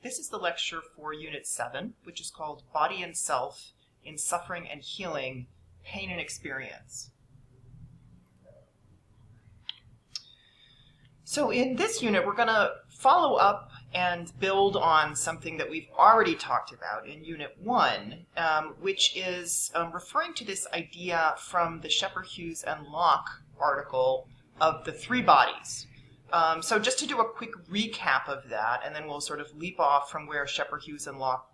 This is the lecture for Unit 7, which is called Body and Self in Suffering and Healing, Pain and Experience. So in this unit, we're going to follow up and build on something that we've already talked about in Unit 1, which is referring to this idea from the Scheper, Hughes, and Locke article of the three bodies. So just to do a quick recap of that, and then we'll sort of leap off from where Scheper, Hughes, and Locke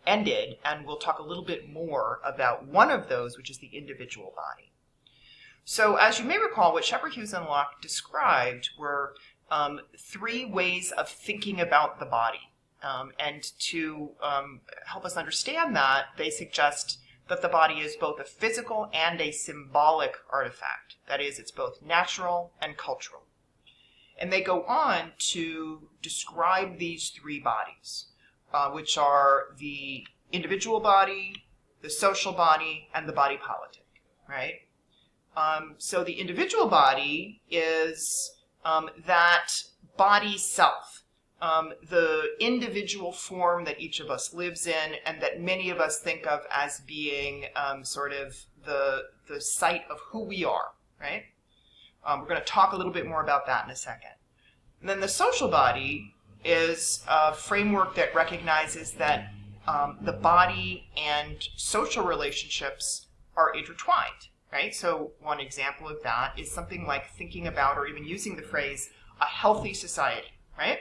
ended, and we'll talk a little bit more about one of those, which is the individual body. So as you may recall, what Scheper, Hughes, and Locke described were three ways of thinking about the body. And to help us understand that, they suggest that the body is both a physical and a symbolic artifact. That is, it's both natural and cultural. And they go on to describe these three bodies, which are the individual body, the social body, and the body politic, right? So the individual body is that body self, the individual form that each of us lives in and that many of us think of as being sort of the site of who we are, right? We're going to talk a little bit more about that in a second. And then the social body is a framework that recognizes that the body and social relationships are intertwined, right? So one example of that is something like thinking about or even using the phrase a healthy society, right?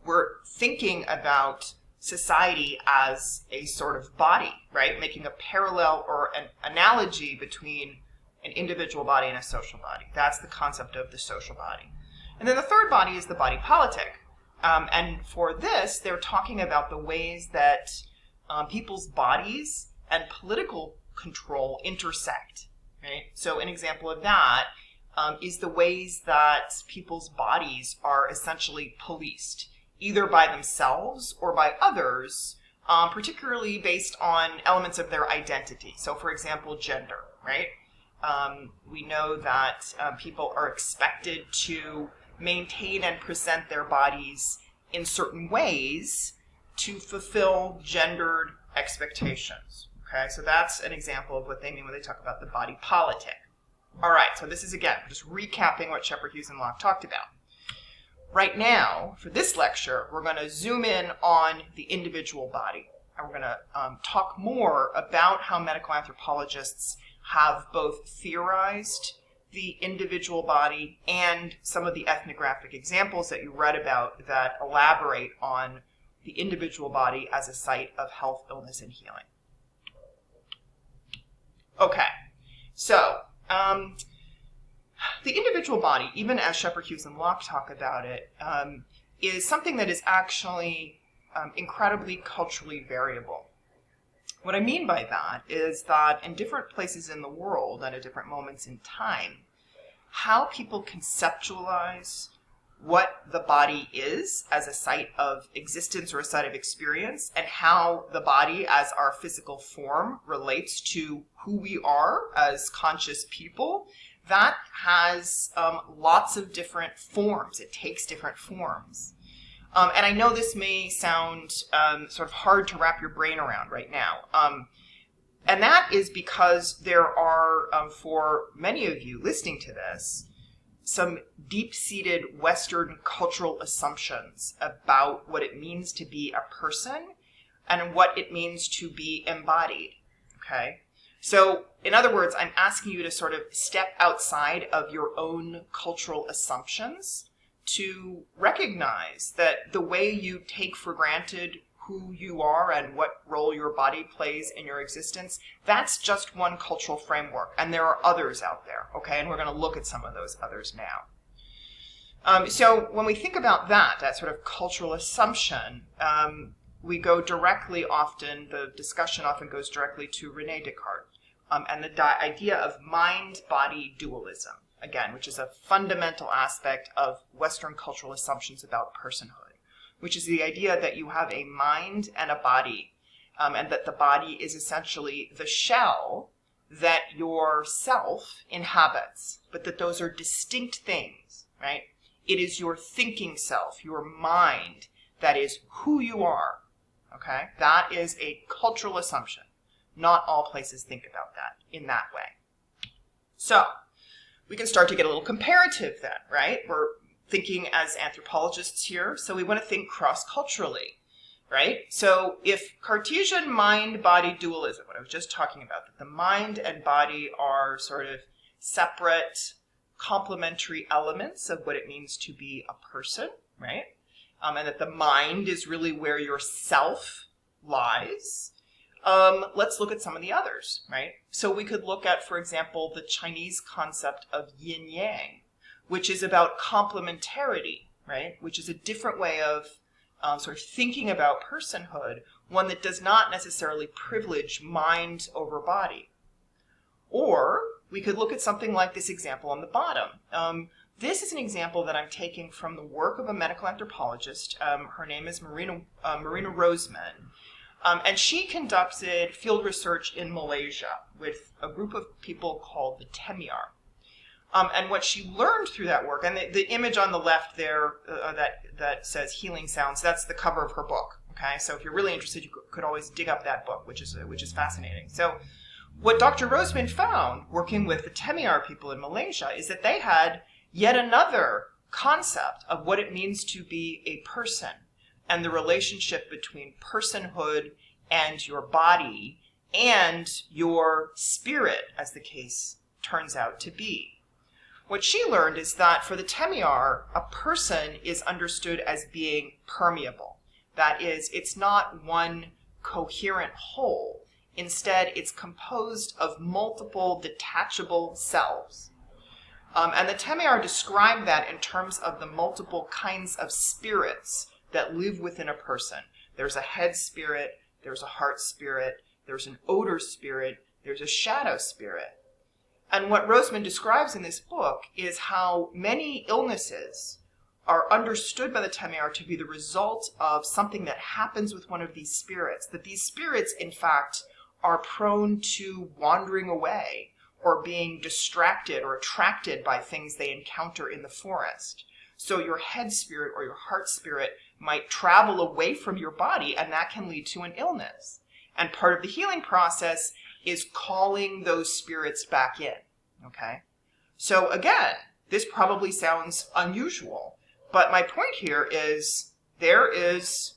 We're thinking about society as a sort of body, right? Making a parallel or an analogy between an individual body and a social body. That's the concept of the social body. And then the third body is the body politic. And for this, they're talking about the ways that people's bodies and political control intersect, right? So an example of that is the ways that people's bodies are essentially policed, either by themselves or by others, particularly based on elements of their identity. So for example, gender, right? We know that people are expected to maintain and present their bodies in certain ways to fulfill gendered expectations. Okay, so that's an example of what they mean when they talk about the body politic. All right, so this is, again, just recapping what Scheper, Hughes, and Locke talked about. Right now, for this lecture, we're going to zoom in on the individual body. And we're going to talk more about how medical anthropologists have both theorized the individual body and some of the ethnographic examples that you read about that elaborate on the individual body as a site of health, illness, and healing. Okay, so the individual body, even as Scheper, Hughes, and Locke talk about it, is something that is actually incredibly culturally variable. What I mean by that is that in different places in the world and at different moments in time, how people conceptualize what the body is as a site of existence or a site of experience, and how the body as our physical form relates to who we are as conscious people, that has lots of different forms. It takes different forms. And I know this may sound sort of hard to wrap your brain around right now. And that is because there are, for many of you listening to this, some deep-seated Western cultural assumptions about what it means to be a person and what it means to be embodied, okay? So, in other words, I'm asking you to sort of step outside of your own cultural assumptions to recognize that the way you take for granted who you are and what role your body plays in your existence, that's just one cultural framework, and there are others out there, okay? And we're going to look at some of those others now. So when we think about that sort of cultural assumption, we go directly the discussion often goes directly to René Descartes, and the idea of mind-body dualism, again, which is a fundamental aspect of Western cultural assumptions about personhood, which is the idea that you have a mind and a body, and that the body is essentially the shell that your self inhabits, but that those are distinct things, right? It is your thinking self, your mind, that is who you are. Okay? That is a cultural assumption. Not all places think about that in that way. So, we can start to get a little comparative then, right? We're thinking as anthropologists here, so we want to think cross-culturally, right? So if Cartesian mind-body dualism, what I was just talking about, that the mind and body are sort of separate, complementary elements of what it means to be a person, right? And that the mind is really where your self lies. Let's look at some of the others, right? So we could look at, for example, the Chinese concept of yin-yang, which is about complementarity, right? Which is a different way of sort of thinking about personhood, one that does not necessarily privilege mind over body. Or we could look at something like this example on the bottom. This is an example that I'm taking from the work of a medical anthropologist. Her name is Marina Roseman. And she conducted field research in Malaysia with a group of people called the Temyar. And what she learned through that work, and the image on the left there that says Healing Sounds, that's the cover of her book. Okay, so if you're really interested, you could always dig up that book, which is fascinating. So what Dr. Roseman found, working with the Temyar people in Malaysia, is that they had yet another concept of what it means to be a person, and the relationship between personhood and your body and your spirit, as the case turns out to be. What she learned is that for the Temyar, a person is understood as being permeable. That is, it's not one coherent whole. Instead, it's composed of multiple detachable selves. And the Temyar described that in terms of the multiple kinds of spirits that live within a person. There's a head spirit, there's a heart spirit, there's an odor spirit, there's a shadow spirit. And what Roseman describes in this book is how many illnesses are understood by the Temyar to be the result of something that happens with one of these spirits. That these spirits, in fact, are prone to wandering away or being distracted or attracted by things they encounter in the forest. So your head spirit or your heart spirit might travel away from your body, and that can lead to an illness. And part of the healing process is calling those spirits back in, okay? So again, this probably sounds unusual, but my point here is there is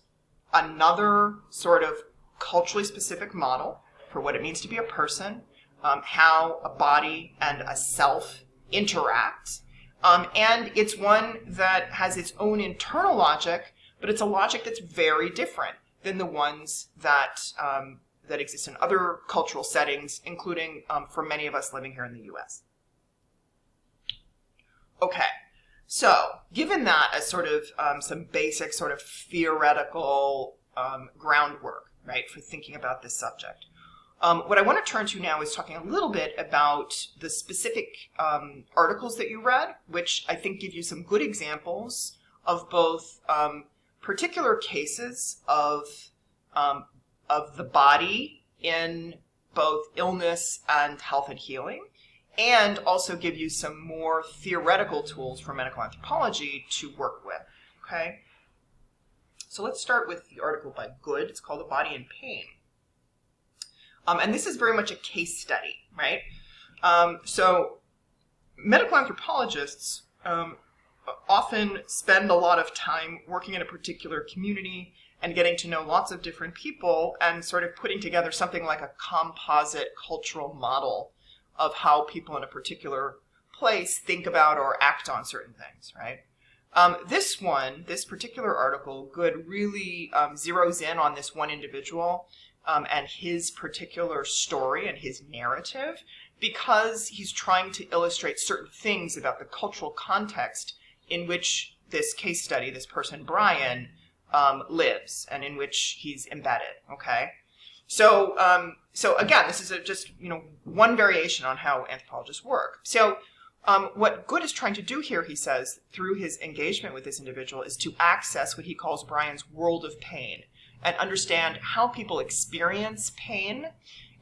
another sort of culturally specific model for what it means to be a person, how a body and a self interact, and it's one that has its own internal logic, but it's a logic that's very different than the ones that that exist in other cultural settings, including for many of us living here in the U.S. Okay, so given that as sort of some basic sort of theoretical groundwork, right, for thinking about this subject, what I want to turn to now is talking a little bit about the specific articles that you read, which I think give you some good examples of both particular cases of the body in both illness and health and healing, and also give you some more theoretical tools for medical anthropology to work with, okay? So let's start with the article by Good. It's called The Body in Pain. And this is very much a case study, right? So medical anthropologists often spend a lot of time working in a particular community and getting to know lots of different people and sort of putting together something like a composite cultural model of how people in a particular place think about or act on certain things, right? This particular article, Good, really zeroes in on this one individual and his particular story and his narrative, because he's trying to illustrate certain things about the cultural context in which this case study, this person, Brian, lives and in which he's embedded, okay? So again, this is just one variation on how anthropologists work. So what Good is trying to do here, he says, through his engagement with this individual, is to access what he calls Brian's world of pain and understand how people experience pain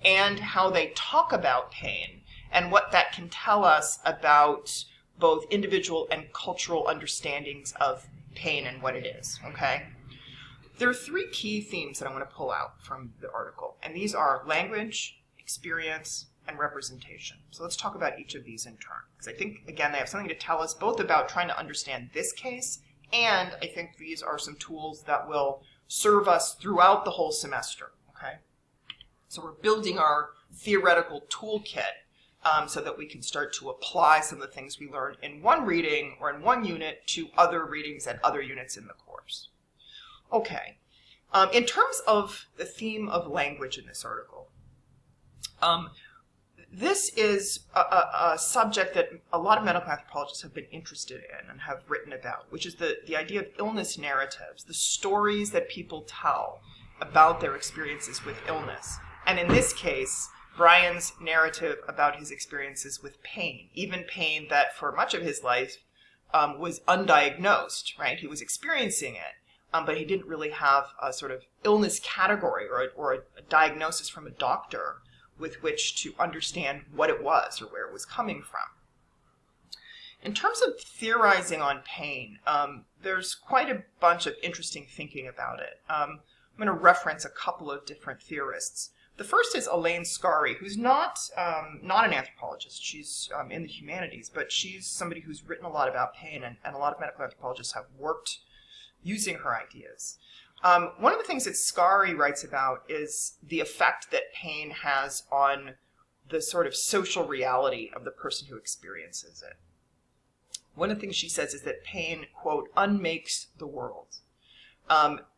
and how they talk about pain and what that can tell us about both individual and cultural understandings of pain and what it is, okay? There are three key themes that I want to pull out from the article, and these are language, experience, and representation. So let's talk about each of these in turn, because I think, again, they have something to tell us both about trying to understand this case, and I think these are some tools that will serve us throughout the whole semester, okay? So we're building our theoretical toolkit so that we can start to apply some of the things we learned in one reading or in one unit to other readings and other units in the course. Okay, in terms of the theme of language in this article, this is a subject that a lot of medical anthropologists have been interested in and have written about, which is the idea of illness narratives, the stories that people tell about their experiences with illness. And in this case, Brian's narrative about his experiences with pain, even pain that for much of his life was undiagnosed, right? He was experiencing it, but he didn't really have a sort of illness category or a diagnosis from a doctor with which to understand what it was or where it was coming from. In terms of theorizing on pain, there's quite a bunch of interesting thinking about it. I'm going to reference a couple of different theorists. The first is Elaine Scarry, who's not an anthropologist. She's in the humanities, but she's somebody who's written a lot about pain, and a lot of medical anthropologists have worked using her ideas. One of the things that Scarry writes about is the effect that pain has on the sort of social reality of the person who experiences it. One of the things she says is that pain, quote, unmakes the world.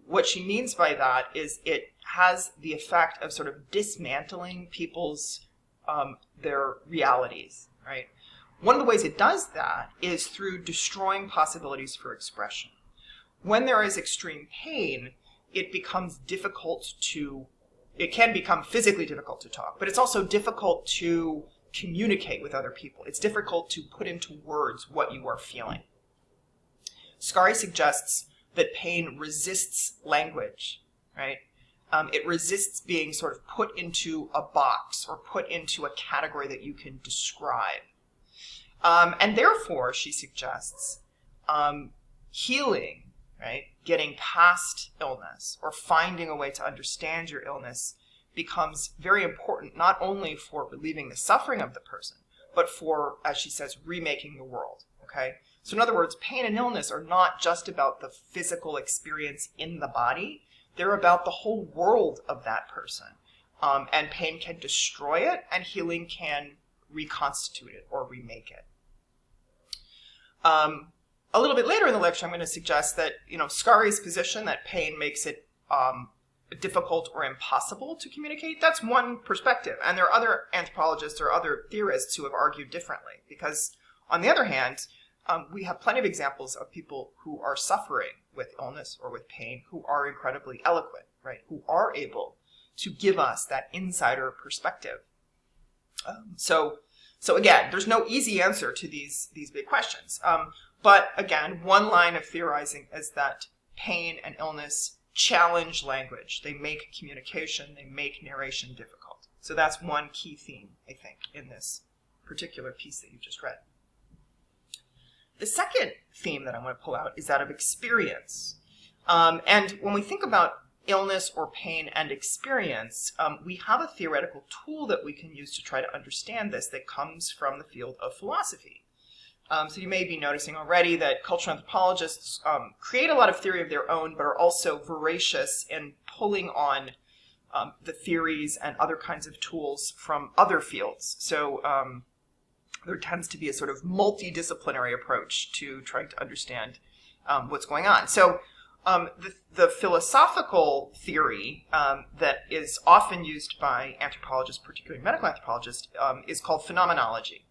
What she means by that is it has the effect of sort of dismantling people's, their realities, right? One of the ways it does that is through destroying possibilities for expression. When there is extreme pain, it becomes difficult to, it can become physically difficult to talk, but it's also difficult to communicate with other people. It's difficult to put into words what you are feeling. Scarry suggests that pain resists language, right? It resists being sort of put into a box or put into a category that you can describe. And therefore, she suggests, healing, right, getting past illness or finding a way to understand your illness becomes very important, not only for relieving the suffering of the person, but for, as she says, remaking the world, okay? So in other words, pain and illness are not just about the physical experience in the body, they're about the whole world of that person. And pain can destroy it, and healing can reconstitute it or remake it. A little bit later in the lecture, I'm going to suggest that, Scarry's position that pain makes it difficult or impossible to communicate, that's one perspective. And there are other anthropologists or other theorists who have argued differently. Because, on the other hand, we have plenty of examples of people who are suffering with illness or with pain who are incredibly eloquent, right? Who are able to give us that insider perspective. So again, there's no easy answer to these big questions. But again, one line of theorizing is that pain and illness challenge language. They make communication, they make narration difficult. So that's one key theme, I think, in this particular piece that you just read. The second theme that I want to pull out is that of experience. And when we think about illness or pain and experience, we have a theoretical tool that we can use to try to understand this that comes from the field of philosophy. So you may be noticing already that cultural anthropologists create a lot of theory of their own, but are also voracious in pulling on the theories and other kinds of tools from other fields. So there tends to be a sort of multidisciplinary approach to trying to understand what's going on. So the philosophical theory that is often used by anthropologists, particularly medical anthropologists, is called phenomenology.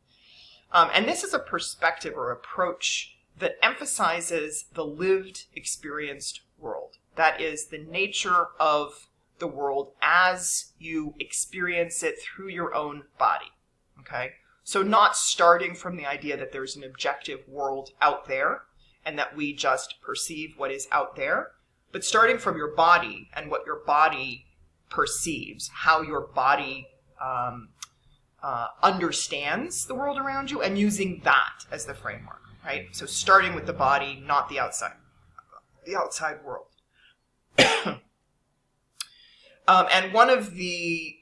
And this is a perspective or approach that emphasizes the lived, experienced world. That is the nature of the world as you experience it through your own body, okay? So not starting from the idea that there's an objective world out there and that we just perceive what is out there, but starting from your body and what your body perceives, how your body understands the world around you, and using that as the framework, right? So starting with the body, not the outside world. And one of the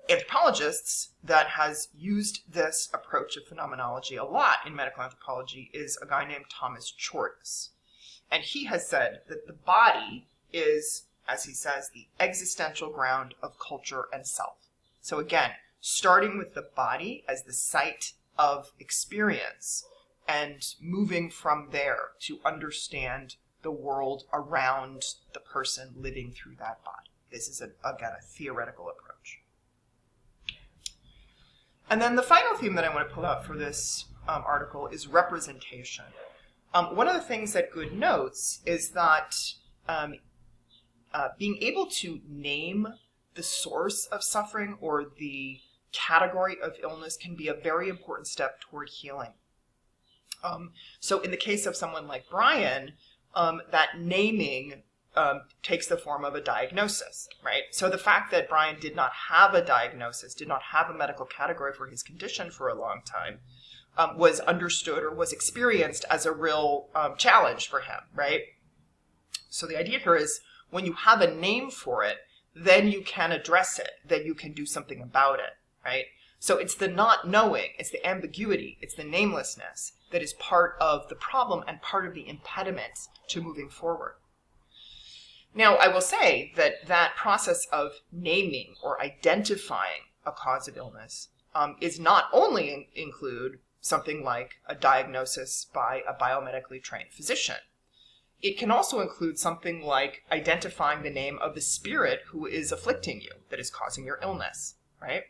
anthropologists that has used this approach of phenomenology a lot in medical anthropology is a guy named Thomas Chortis. And he has said that the body is, as he says, the existential ground of culture and self. So again, starting with the body as the site of experience and moving from there to understand the world around the person living through that body. This is, again, a theoretical approach. And then the final theme that I want to pull out for this article is representation. One of the things that Good notes is that being able to name the source of suffering or the category of illness can be a very important step toward healing. So in the case of someone like Brian, that naming takes the form of a diagnosis, right? So the fact that Brian did not have a diagnosis, did not have a medical category for his condition for a long time, was understood or was experienced as a real challenge for him, right? So the idea here is when you have a name for it, then you can address it, then you can do something about it, right? So it's the not knowing, it's the ambiguity, it's the namelessness that is part of the problem and part of the impediment to moving forward. Now, I will say that that process of naming or identifying a cause of illness is not only include something like a diagnosis by a biomedically trained physician. It can also include something like identifying the name of the spirit who is afflicting you, that is causing your illness, right?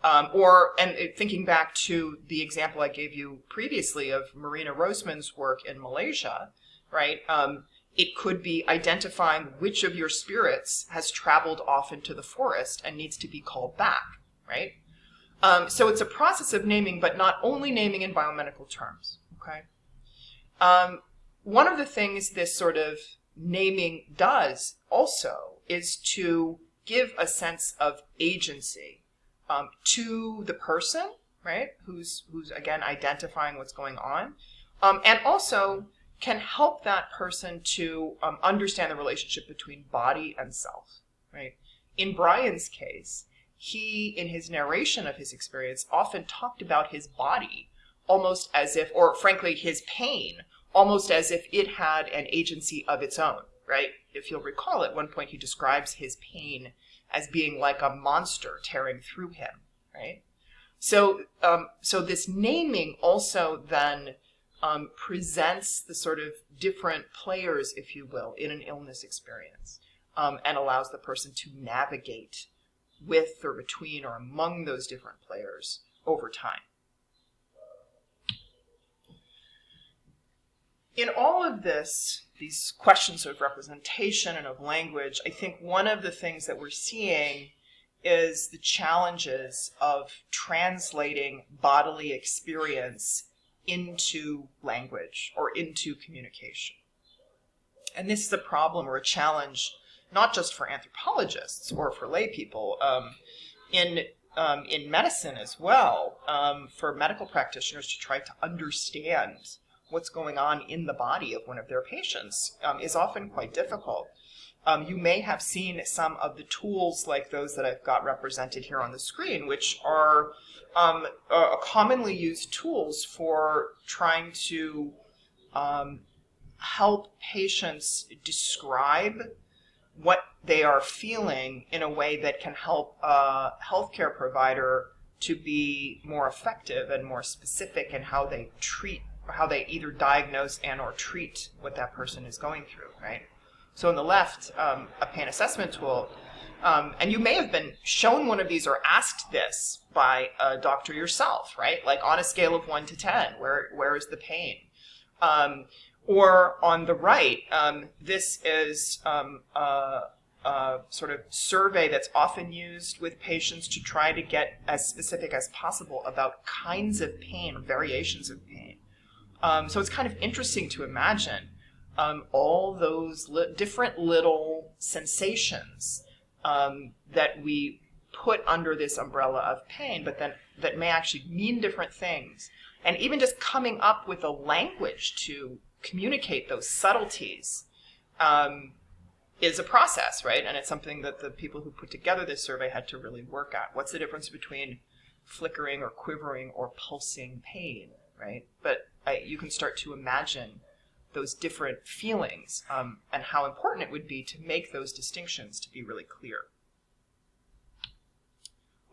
And thinking back to the example I gave you previously of Marina Roseman's work in Malaysia, right? It could be identifying which of your spirits has traveled off into the forest and needs to be called back, right? So it's a process of naming, but not only naming in biomedical terms, okay? One of the things this sort of naming does also is to give a sense of agency to the person, right, who's again identifying what's going on, and also can help that person to understand the relationship between body and self, right? In Brian's case, he, in his narration of his experience, often talked about his body almost as if, or frankly, his pain, almost as if it had an agency of its own, right? If you'll recall, at one point he describes his pain as being like a monster tearing through him, right? So this naming also then presents the sort of different players, if you will, in an illness experience, and allows the person to navigate with or between or among those different players over time. In all of this, these questions of representation and of language, I think one of the things that we're seeing is the challenges of translating bodily experience into language or into communication. And this is a problem or a challenge not just for anthropologists or for lay people, in medicine as well, for medical practitioners to try to understand what's going on in the body of one of their patients is often quite difficult. You may have seen some of the tools like those that I've got represented here on the screen, which are commonly used tools for trying to help patients describe what they are feeling in a way that can help a healthcare provider to be more effective and more specific in how they treat, or how they either diagnose and or treat what that person is going through, right? So on the left, a pain assessment tool, and you may have been shown one of these or asked this by a doctor yourself, right? Like on a scale of 1 to 10, where is the pain? Or on the right, this is a sort of survey that's often used with patients to try to get as specific as possible about kinds of pain, variations of pain. So it's kind of interesting to imagine all those different little sensations that we put under this umbrella of pain, but then that may actually mean different things. And even just coming up with a language to communicate those subtleties is a process, right? And it's something that the people who put together this survey had to really work at. What's the difference between flickering or quivering or pulsing pain, right? But you can start to imagine those different feelings and how important it would be to make those distinctions to be really clear.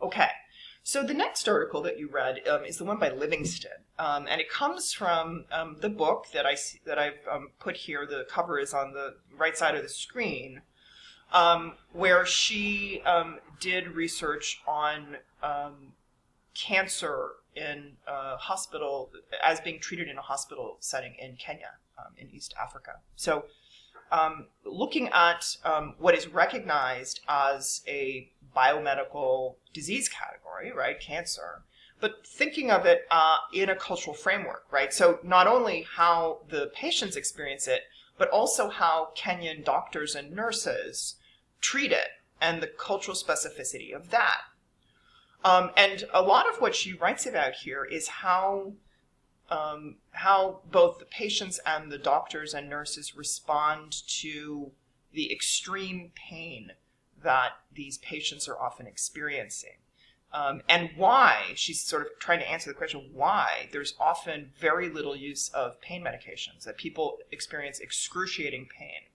Okay, so the next article that you read is the one by Livingston, and it comes from the book that I've put here. The cover is on the right side of the screen, where she did research on cancer in a hospital, as being treated in a hospital setting in Kenya, in East Africa. So looking at what is recognized as a biomedical disease category, right, cancer, but thinking of it in a cultural framework, right? So not only how the patients experience it, but also how Kenyan doctors and nurses treat it and the cultural specificity of that. And a lot of what she writes about here is how both the patients and the doctors and nurses respond to the extreme pain that these patients are often experiencing. And why, she's sort of trying to answer the question, why there's often very little use of pain medications, that people experience excruciating pain.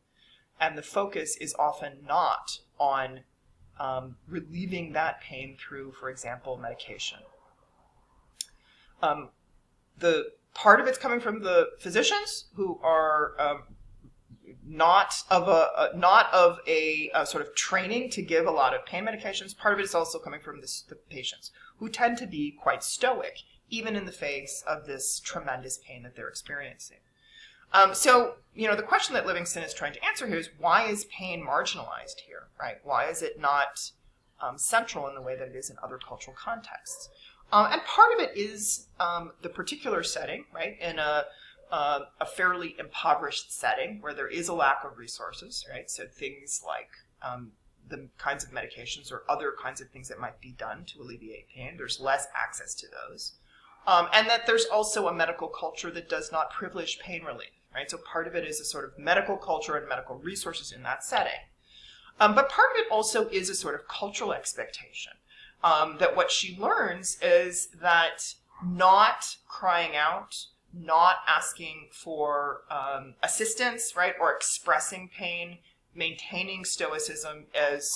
And the focus is often not on relieving that pain through, for example, medication. The part of it's coming from the physicians who are not of a sort of training to give a lot of pain medications. Part of it is also coming from the patients, who tend to be quite stoic, even in the face of this tremendous pain that they're experiencing. So, the question that Livingston is trying to answer here is, why is pain marginalized here, right? Why is it not central in the way that it is in other cultural contexts? And part of it is the particular setting, right, in a fairly impoverished setting where there is a lack of resources, right? So things like the kinds of medications or other kinds of things that might be done to alleviate pain, there's less access to those. And that there's also a medical culture that does not privilege pain relief, right? So part of it is a sort of medical culture and medical resources in that setting. But part of it also is a sort of cultural expectation. That what she learns is that not crying out, not asking for assistance, right, or expressing pain, maintaining stoicism is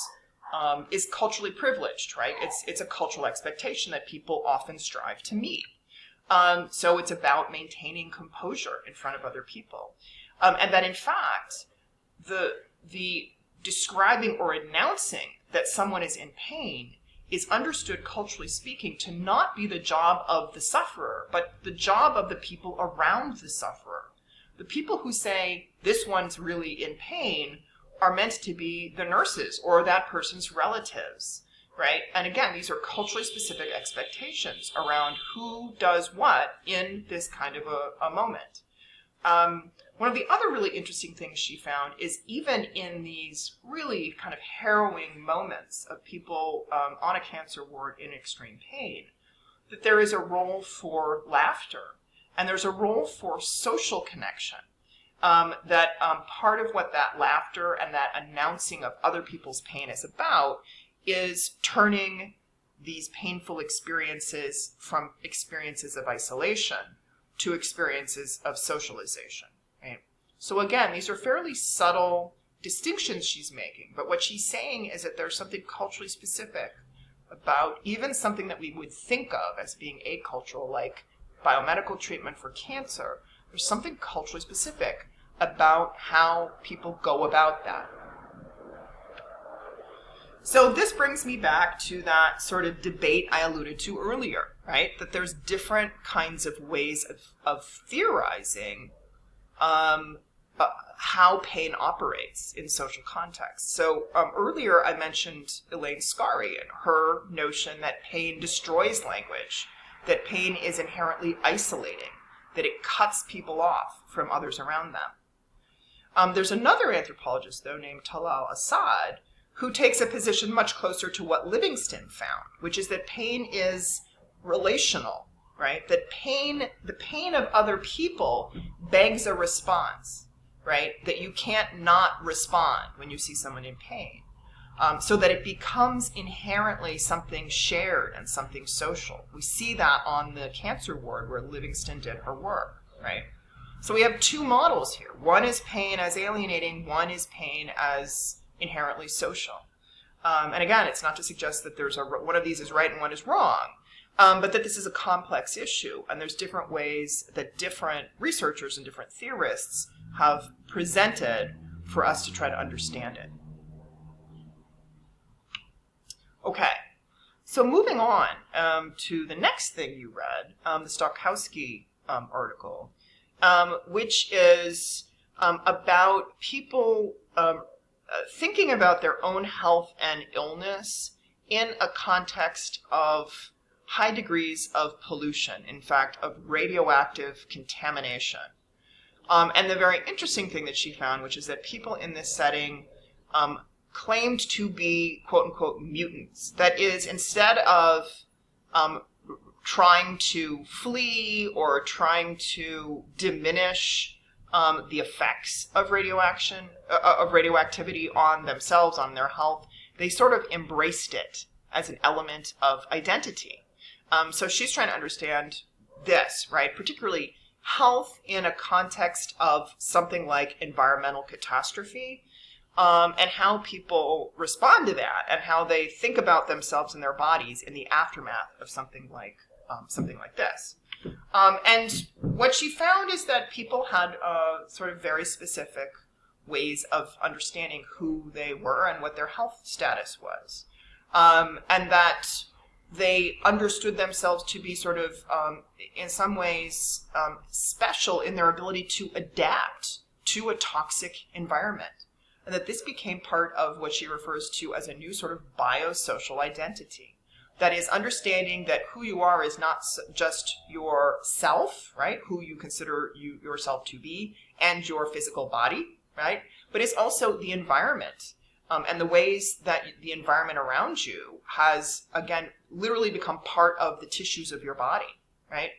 culturally privileged, right? It's a cultural expectation that people often strive to meet. So it's about maintaining composure in front of other people, and that in fact, the describing or announcing that someone is in pain is understood, culturally speaking, to not be the job of the sufferer, but the job of the people around the sufferer. The people who say, this one's really in pain, are meant to be the nurses or that person's relatives, right? And again, these are culturally specific expectations around who does what in this kind of a moment. One of the other really interesting things she found is even in these really kind of harrowing moments of people on a cancer ward in extreme pain, that there is a role for laughter and there's a role for social connection. That part of what that laughter and that announcing of other people's pain is about is turning these painful experiences from experiences of isolation to experiences of socialization. Right? So again, these are fairly subtle distinctions she's making, but what she's saying is that there's something culturally specific about even something that we would think of as being acultural, like biomedical treatment for cancer. There's something culturally specific about how people go about that. So this brings me back to that sort of debate I alluded to earlier, right? That there's different kinds of ways of theorizing how pain operates in social contexts. So earlier I mentioned Elaine Scarry and her notion that pain destroys language, that pain is inherently isolating, that it cuts people off from others around them. There's another anthropologist, though, named Talal Asad, who takes a position much closer to what Livingston found, which is that pain is relational, right? That the pain of other people begs a response. right? That you can't not respond when you see someone in pain. So that it becomes inherently something shared and something social. We see that on the cancer ward where Livingston did her work, right? So we have two models here. One is pain as alienating, one is pain as inherently social. And again, it's not to suggest that one of these is right and one is wrong, but that this is a complex issue, and there's different ways that different researchers and different theorists have presented for us to try to understand it. Okay, so moving on to the next thing you read, the Stokowski article, which is about people thinking about their own health and illness in a context of high degrees of pollution, in fact, of radioactive contamination. And the very interesting thing that she found, which is that people in this setting claimed to be, quote-unquote, mutants. That is, instead of trying to flee or trying to diminish the effects of radioactivity on themselves, on their health, they sort of embraced it as an element of identity. So she's trying to understand this, right? Particularly health in a context of something like environmental catastrophe, and how people respond to that, and how they think about themselves and their bodies in the aftermath of something like this. And what she found is that people had sort of very specific ways of understanding who they were and what their health status was, and that they understood themselves to be sort of, in some ways, special in their ability to adapt to a toxic environment. And that this became part of what she refers to as a new sort of biosocial identity. That is, understanding that who you are is not just yourself, right? Who you consider yourself to be, and your physical body, right? But it's also the environment, and the ways that the environment around you has, again, literally become part of the tissues of your body, right?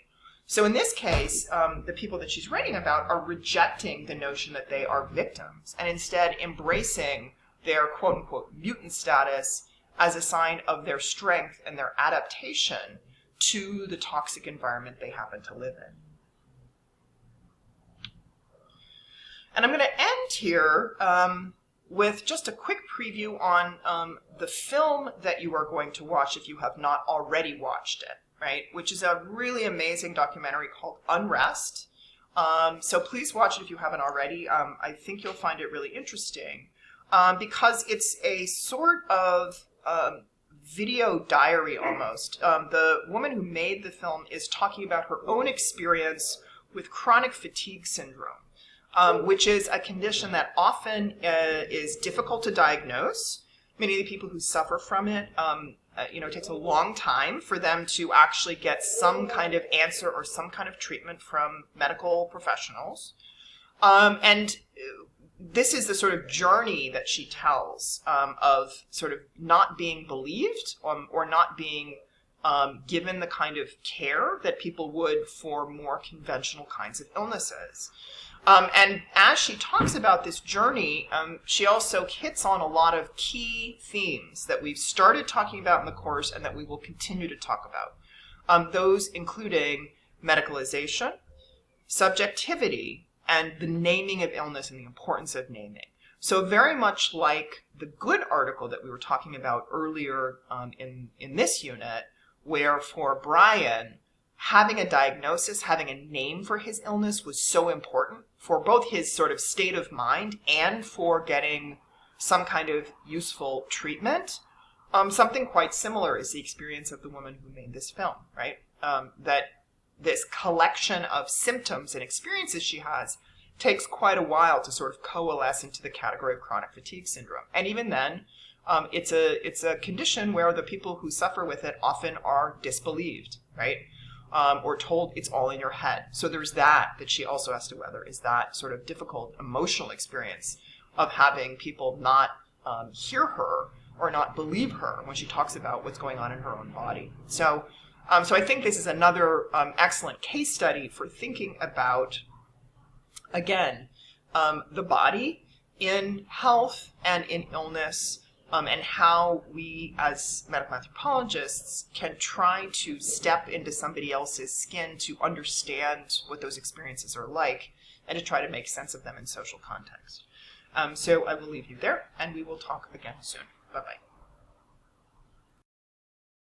So in this case, the people that she's writing about are rejecting the notion that they are victims and instead embracing their quote-unquote mutant status as a sign of their strength and their adaptation to the toxic environment they happen to live in. And I'm going to end here with just a quick preview on the film that you are going to watch if you have not already watched it. Right, which is a really amazing documentary called Unrest. So please watch it if you haven't already. I think you'll find it really interesting because it's a sort of video diary almost. The woman who made the film is talking about her own experience with chronic fatigue syndrome, which is a condition that often is difficult to diagnose. Many of the people who suffer from it it takes a long time for them to actually get some kind of answer or some kind of treatment from medical professionals. And this is the sort of journey that she tells of sort of not being believed or not being given the kind of care that people would for more conventional kinds of illnesses. And as she talks about this journey, she also hits on a lot of key themes that we've started talking about in the course and that we will continue to talk about. Those including medicalization, subjectivity, and the naming of illness and the importance of naming. So very much like the Good article that we were talking about earlier in this unit, where for Brian, having a diagnosis, having a name for his illness was so important for both his sort of state of mind and for getting some kind of useful treatment. Something quite similar is the experience of the woman who made this film, right? That this collection of symptoms and experiences she has takes quite a while to sort of coalesce into the category of chronic fatigue syndrome. And even then, it's a condition where the people who suffer with it often are disbelieved, right? Or told it's all in your head. So there's that she also has to weather, is that sort of difficult emotional experience of having people not hear her or not believe her when she talks about what's going on in her own body. So I think this is another excellent case study for thinking about, again, the body in health and in illness, and how we as medical anthropologists can try to step into somebody else's skin to understand what those experiences are like and to try to make sense of them in social context. So I will leave you there, and we will talk again soon. Bye-bye.